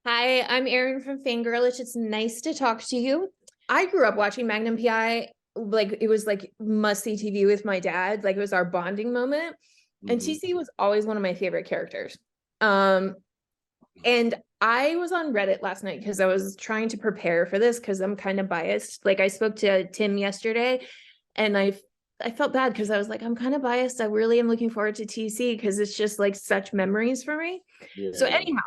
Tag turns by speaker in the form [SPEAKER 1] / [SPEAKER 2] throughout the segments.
[SPEAKER 1] Hi, I'm Erin from Fangirl. It's just nice to talk to you. I grew up watching Magnum P.I. Like it was like must-see TV with my dad. Like it was our bonding moment. And
[SPEAKER 2] Hmm.
[SPEAKER 1] TC was always one of my favorite characters. Um, and I was on Reddit last night because I was trying to prepare for this because I'm kind of biased. Like I spoke to Tim yesterday and I felt bad because I was like, I'm kind of biased. I really am looking forward to TC because it's just like such memories for me. So
[SPEAKER 2] Yeah.
[SPEAKER 1] anyhow,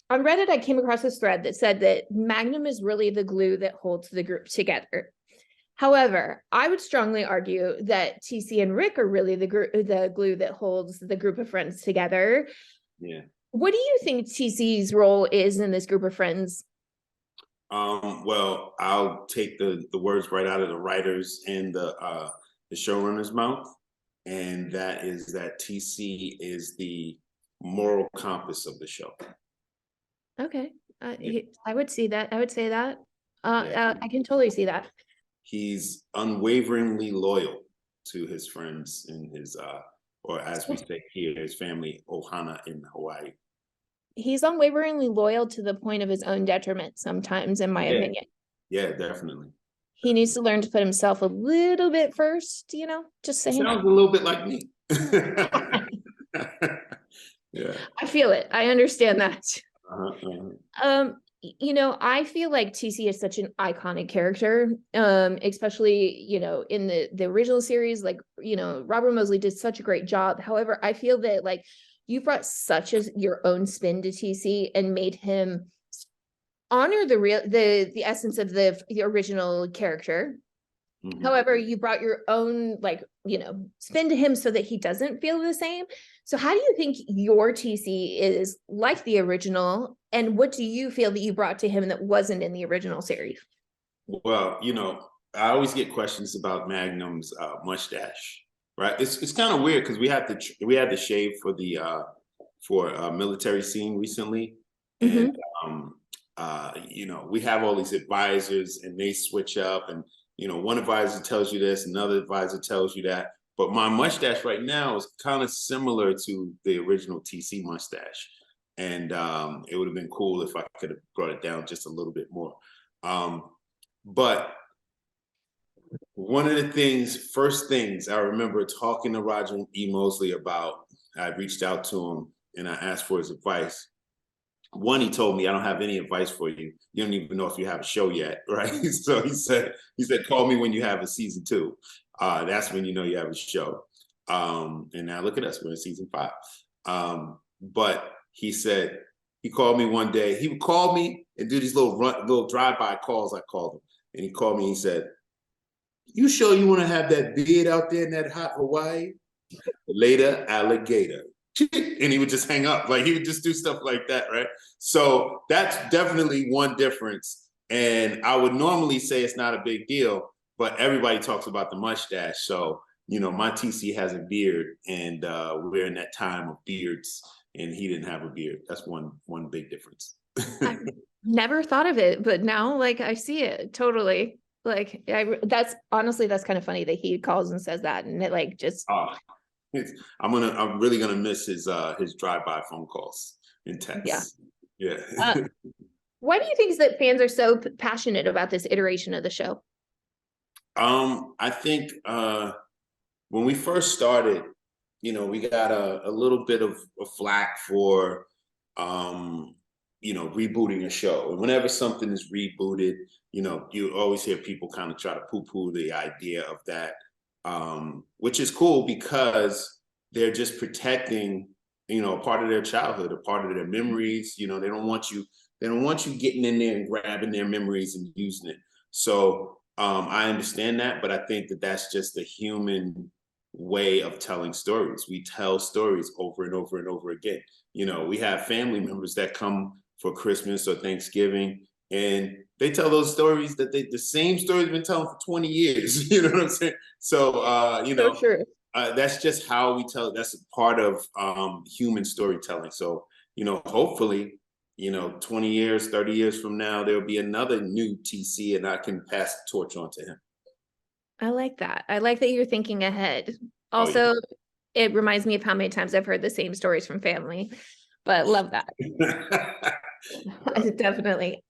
[SPEAKER 1] on Reddit, I came across this thread that said that Magnum is really the glue that holds the group together. However, I would strongly argue that TC and Rick are really the glue that holds the group of friends together.
[SPEAKER 2] Yeah.
[SPEAKER 1] What do you think TC's role is in this group of friends?
[SPEAKER 2] Well, I'll take the words right out of the writers and the showrunner's mouth, and that is that TC is the moral compass of the show.
[SPEAKER 1] Okay,
[SPEAKER 2] Yeah.
[SPEAKER 1] I would see that. I would say that.
[SPEAKER 2] Yeah.
[SPEAKER 1] I can totally see that.
[SPEAKER 2] He's unwaveringly loyal to his friends and his or as we say here, his family, Ohana in Hawaii.
[SPEAKER 1] He's unwaveringly loyal to the point of his own detriment sometimes, in my
[SPEAKER 2] Yeah.
[SPEAKER 1] opinion.
[SPEAKER 2] Yeah, definitely.
[SPEAKER 1] He needs to learn to put himself a little bit first, just
[SPEAKER 2] It
[SPEAKER 1] saying.
[SPEAKER 2] sounds a little bit like me. Yeah.
[SPEAKER 1] I feel it. I understand that.
[SPEAKER 2] Uh-huh, uh-huh.
[SPEAKER 1] I feel like TC is such an iconic character, especially, in the original series, like, Robert Mosley did such a great job. However, I feel that like you brought such as your own spin to TC and made him honor the essence of the original character.
[SPEAKER 2] Mhm.
[SPEAKER 1] However, you brought your own spin to him so that he doesn't feel the same. So how do you think your TC is like the original? And what do you feel that you brought to him that wasn't in the original series?
[SPEAKER 2] Well, I always get questions about Magnum's mustache, right? It's kind of weird because we had the shave for the for a military scene recently, and
[SPEAKER 1] Mm-hmm.
[SPEAKER 2] we have all these advisors, and they switch up, and one advisor tells you this, another advisor tells you that. But my mustache right now is kind of similar to the original TC mustache, and it would have been cool if I could have brought it down just a little bit more. But one of the first things I remember talking to Roger E. Mosley about, I reached out to him and I asked for his advice. One, he told me, I don't have any advice for you. You don't even know if you have a show yet, right? So he said, call me when you have a season 2. That's when you know you have a show. And now look at us, we're in season 5. But he said, he called me one day. He would call me and do these little drive-by calls, I called him. And he called me and he said, you sure you want to have that beard out there in that hot Hawaii? Later, alligator. And he would just hang up. Like he would just do stuff like that, right? So that's definitely one difference. And I would normally say it's not a big deal, but everybody talks about the mustache. So, my TC has a beard, and we're in that time of beards, and he didn't have a beard. That's one big difference.
[SPEAKER 1] I've never thought of it, but now like I see it totally. Like that's honestly that's kind of funny that he calls and says that, and it like just
[SPEAKER 2] I'm really gonna miss his drive-by phone calls and
[SPEAKER 1] yeah.
[SPEAKER 2] texts. Yeah.
[SPEAKER 1] Uh, why do you think that fans are so passionate about this iteration of the show?
[SPEAKER 2] I think when we first started, we got a little bit of a flack for rebooting a show. And whenever something is rebooted, you always hear people kind of try to poo-poo the idea of that. Which is cool because they're just protecting, a part of their childhood, a part of their memories. They don't want you getting in there and grabbing their memories and using it. So I understand that, but I think that that's just a human way of telling stories. We tell stories over and over and over again. We have family members that come for Christmas or Thanksgiving, and they tell those stories that the same stories been telling for 20 years. You know what I'm saying? So,
[SPEAKER 1] So true.
[SPEAKER 2] that's just how we tell. That's a part of human storytelling. So, hopefully, 20 years, 30 years from now, there'll be another new TC, and I can pass the torch on to him.
[SPEAKER 1] I like that. I like that you're thinking ahead.
[SPEAKER 2] Oh
[SPEAKER 1] Also, it reminds me of how many times I've heard the same stories from family, but love that.
[SPEAKER 2] yeah.
[SPEAKER 1] Definitely.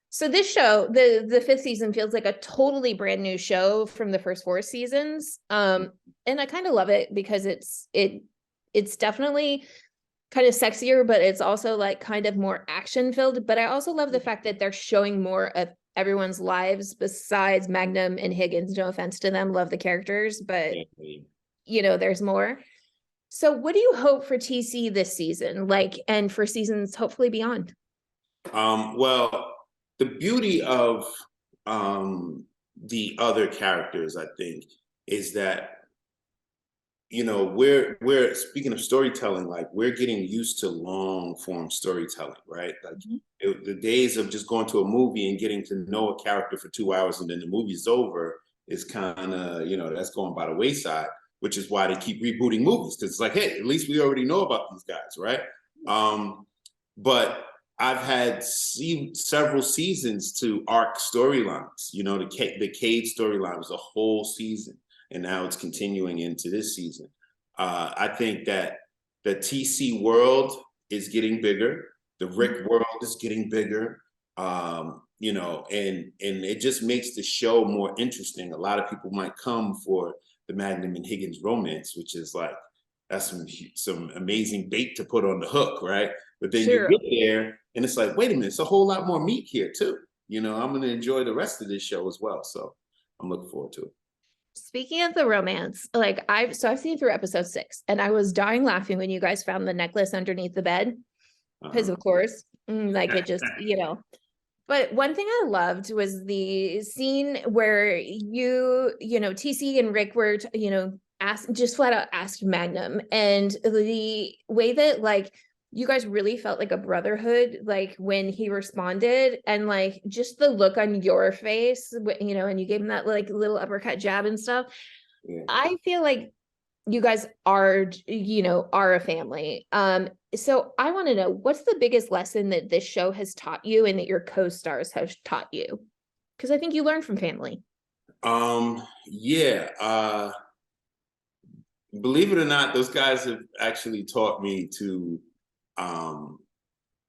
[SPEAKER 1] So this show, the fifth season, feels like a totally brand new show from the first four seasons. And I kind of love it because it's definitely kind of sexier, but it's also like kind of more action filled. But I also love the fact that they're showing more of everyone's lives besides Magnum and Higgins. No offense to them, love the characters, but there's more. So what do you hope for TC this season, like, and for seasons hopefully beyond?
[SPEAKER 2] Well, the beauty of the other characters, I think, is that we're speaking of storytelling, like we're getting used to long form storytelling, right? Like the days of just going to a movie and getting to know a character for 2 hours and then the movie's over is kind of, that's going by the wayside, which is why they keep rebooting movies, because it's like, hey, at least we already know about these guys, right? But I've had several seasons to arc storylines. The Cade storyline was a whole season, and now it's continuing into this season. I think that the TC world is getting bigger. The Rick world is getting bigger. And it just makes the show more interesting. A lot of people might come for the Magnum and Higgins romance, which is like, that's some amazing bait to put on the hook, right? But then you get there and it's like, wait a minute, it's a whole lot more meat here too. I'm going to enjoy the rest of this show as well. So I'm looking forward to it.
[SPEAKER 1] Speaking of the romance, like I've seen through episode 6 and I was dying laughing when you guys found the necklace underneath the bed. Because of course, like it just, But one thing I loved was the scene where TC and Rick were, just flat out asked Magnum, and the way that like you guys really felt like a brotherhood, like when he responded, and like just the look on your face, and you gave him that like little uppercut jab and stuff.
[SPEAKER 2] Yeah.
[SPEAKER 1] I feel like you guys are a family. So I want to know, what's the biggest lesson that this show has taught you and that your co-stars have taught you? Because I think you learn from family.
[SPEAKER 2] Believe it or not, those guys have actually taught me to,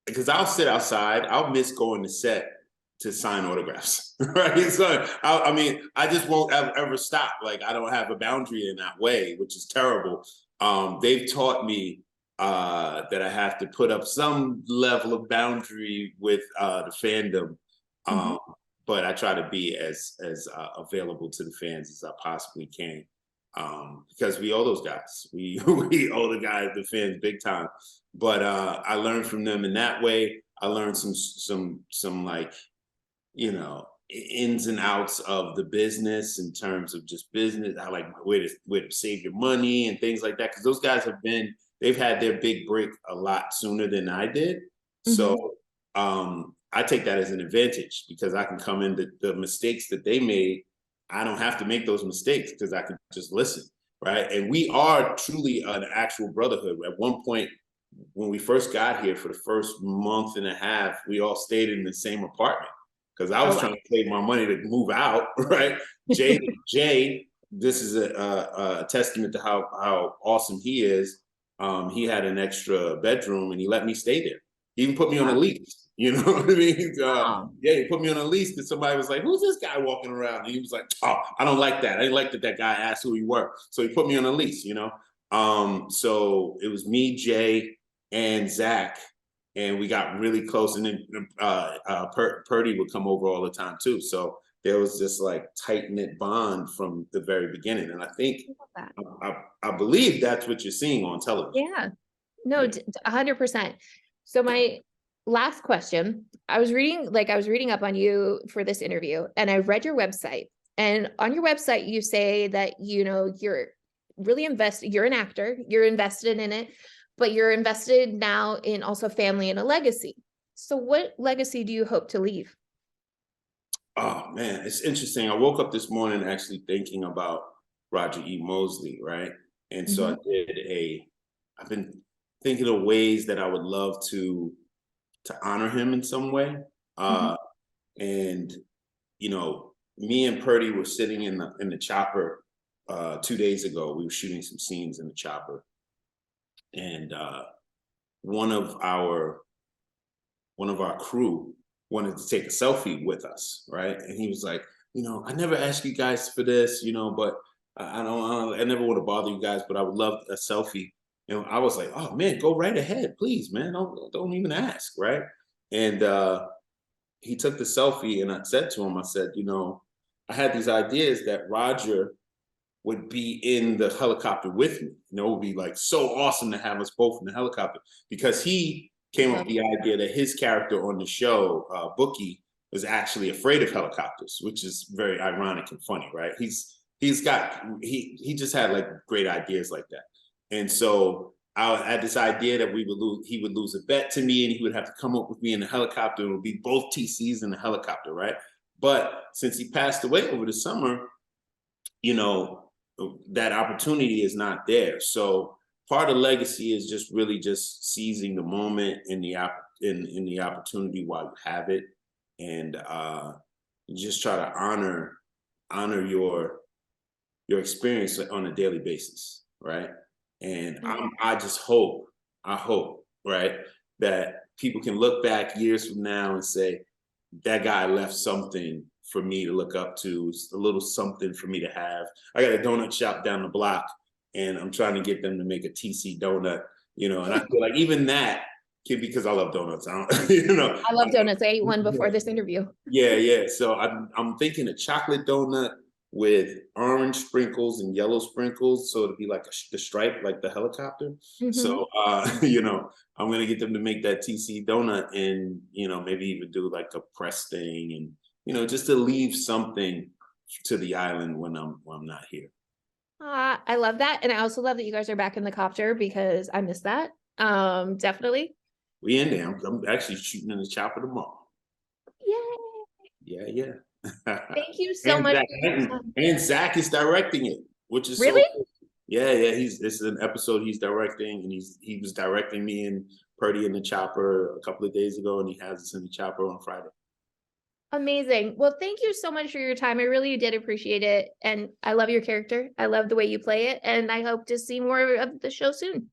[SPEAKER 2] because I'll sit outside, I'll miss going to set to sign autographs, right? So, I just won't ever stop. Like, I don't have a boundary in that way, which is terrible. They've taught me that I have to put up some level of boundary with the fandom. But I try to be as available to the fans as I possibly can. Because we owe those guys. We owe the fans big time. But I learned from them in that way. I learned some like, ins and outs of the business in terms of just business. I like where to save your money and things like that. Because those guys they've had their big break a lot sooner than I did. So I take that as an advantage, because I can come in the mistakes that they made. I don't have to make those mistakes because I can just listen, right? And we are truly an actual brotherhood. At one point, when we first got here, for the first month and a half, we all stayed in the same apartment because I was trying to save my money to move out, right? Jay, this is a testament to how awesome he is. He had an extra bedroom and he let me stay there. He even put me on a lease. You know what I mean? Yeah, he put me on a lease because somebody was like, who's this guy walking around? And he was like, oh, I don't like that. I didn't like that guy asked who he were. So he put me on a lease, So it was me, Jay, and Zach, and we got really close. And then Purdy would come over all the time too. So there was this like tight-knit bond from the very beginning. And I think, I believe that's what you're seeing on television.
[SPEAKER 1] Yeah, no, 100%. So my last question, I was reading up on you for this interview, and I read your website, and on your website you say that you're really invested, you're an actor, you're invested in it, but you're invested now in also family and a legacy. So what legacy do you hope to leave?
[SPEAKER 2] Oh man, it's interesting. I woke up this morning actually thinking about Roger E. Mosley, right? And so I've been thinking of ways that I would love to honor him in some way. And me and Purdy were sitting in the chopper 2 days ago. We were shooting some scenes in the chopper, and one of our one of our crew wanted to take a selfie with us, right? And he was like, I never asked you guys for this, but I never want to bother you guys, but I would love a selfie. And I was like, oh man, go right ahead, please, man. Don't even ask, right? And he took the selfie, and I said to him, I said, I had these ideas that Roger would be in the helicopter with me. It would be like so awesome to have us both in the helicopter, because he came up with the idea that his character on the show, Bookie, was actually afraid of helicopters, which is very ironic and funny, right? He just had like great ideas like that. And so I had this idea that he would lose a bet to me, and he would have to come up with me in the helicopter, and it would be both TCs in the helicopter, right? But since he passed away over the summer, that opportunity is not there. So part of legacy is just really just seizing the moment in the opportunity while you have it, and just try to honor your experience on a daily basis, right? And I hope, right, that people can look back years from now and say, that guy left something for me to look up to, a little something for me to have. I got a donut shop down the block, and I'm trying to get them to make a TC donut, and I feel like even that can, because I love donuts.
[SPEAKER 1] I love donuts. I ate one before this interview.
[SPEAKER 2] Yeah. So I'm thinking a chocolate donut with orange sprinkles and yellow sprinkles, so it'd be like the stripe, like the helicopter. So I'm gonna get them to make that TC donut, and maybe even do like a press thing, and just to leave something to the island when I'm not here.
[SPEAKER 1] I love that, and I also love that you guys are back in the copter, because I miss that. Definitely.
[SPEAKER 2] We in there. I'm actually shooting in the chopper tomorrow.
[SPEAKER 1] Yay!
[SPEAKER 2] Yeah.
[SPEAKER 1] Thank you so much.
[SPEAKER 2] And Zach is directing it, which is
[SPEAKER 1] really
[SPEAKER 2] so cool. Yeah. This is an episode he's directing, and he was directing me and Purdy in the chopper a couple of days ago, and he has us in the chopper on Friday.
[SPEAKER 1] Amazing. Well, thank you so much for your time. I really did appreciate it, and I love your character. I love the way you play it, and I hope to see more of the show soon.